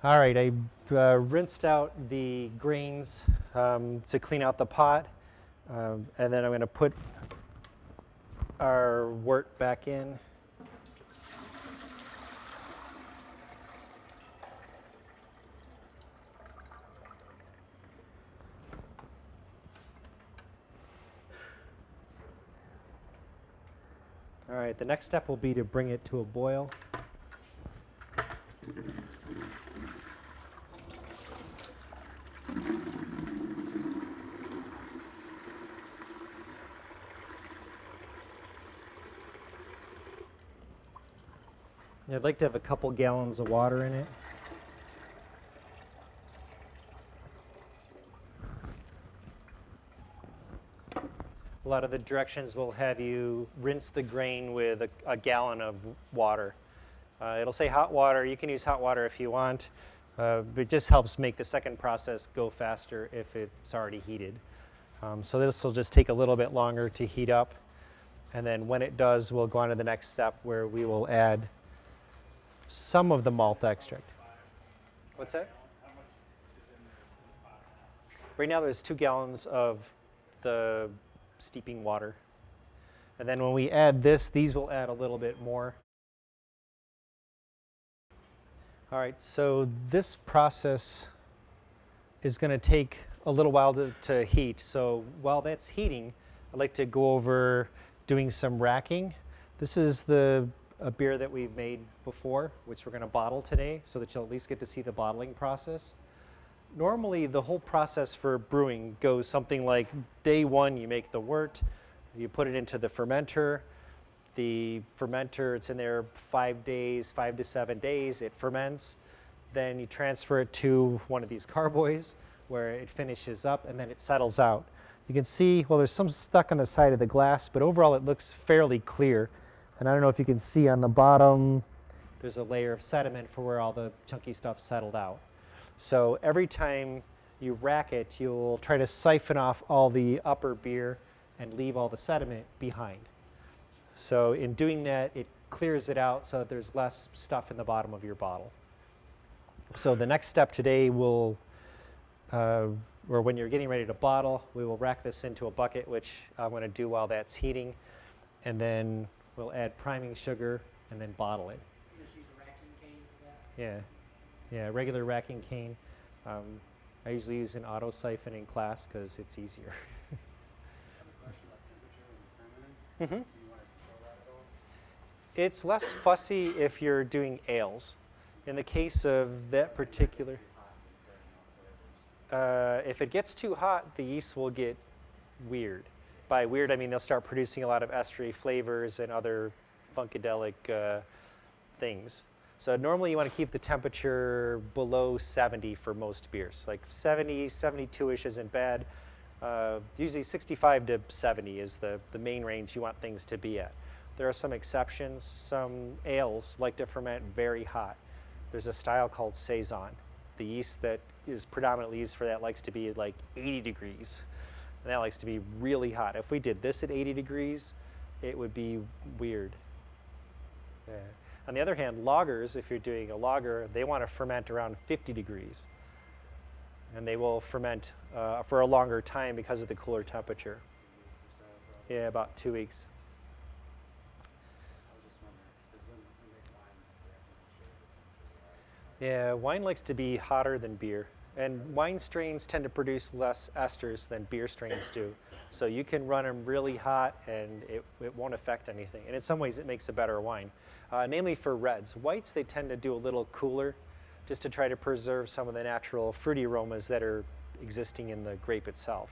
All right, I rinsed out the grains to clean out the pot, and then I'm going to put our wort back in. All right, the next step will be to bring it to a boil. I'd like to have a couple gallons of water in it. A lot of the directions will have you rinse the grain with a gallon of water. It'll say hot water. You can use hot water if you want, but it just helps make the second process go faster if it's already heated. So this will just take a little bit longer to heat up, and then when it does, we'll go on to the next step where we will add some of the malt extract. What's that? Right now there's 2 gallons of the steeping water. And then when we add this, these will add a little bit more. All right, so this process is going to take a little while to heat. So while that's heating, I'd like to go over doing some racking. This is a beer that we've made before, which we're going to bottle today, so that you'll at least get to see the bottling process. Normally, the whole process for brewing goes something like day 1, you make the wort, you put it into the fermenter. The fermenter, it's in there 5 days, 5 to 7 days, it ferments. Then you transfer it to one of these carboys where it finishes up and then it settles out. You can see, well, there's some stuck on the side of the glass, but overall it looks fairly clear. And I don't know if you can see on the bottom, there's a layer of sediment for where all the chunky stuff settled out. So every time you rack it, you'll try to siphon off all the upper beer and leave all the sediment behind. So in doing that, it clears it out so that there's less stuff in the bottom of your bottle. So the next step today will, or when you're getting ready to bottle, we will rack this into a bucket, which I'm going to do while that's heating, and then we'll add priming sugar and then bottle it. You just use a racking cane for that? Yeah, regular racking cane. I usually use an auto siphon in class because it's easier. I have a question about temperature when you're fermenting. Mm-hmm. Do you want to control that at all? It's less fussy if you're doing ales. In the case of that particular, if it gets too hot, the yeast will get weird. By weird, I mean they'll start producing a lot of estery flavors and other funkadelic things. So normally you want to keep the temperature below 70 for most beers. Like 70, 72-ish isn't bad. Usually 65 to 70 is the main range you want things to be at. There are some exceptions. Some ales like to ferment very hot. There's a style called Saison. The yeast that is predominantly used for that likes to be like 80 degrees. And that likes to be really hot. If we did this at 80 degrees, it would be weird. Yeah. On the other hand, lagers, if you're doing a lager, they want to ferment around 50 degrees. And they will ferment for a longer time because of the cooler temperature. 2 weeks or so, probably. Yeah, about 2 weeks. I was just wondering, because when we make wine, we have to make sure the temperature's right. Yeah, wine likes to be hotter than beer. And wine strains tend to produce less esters than beer strains do. So you can run them really hot and it won't affect anything. And in some ways it makes a better wine. Namely for reds. Whites, they tend to do a little cooler just to try to preserve some of the natural fruity aromas that are existing in the grape itself.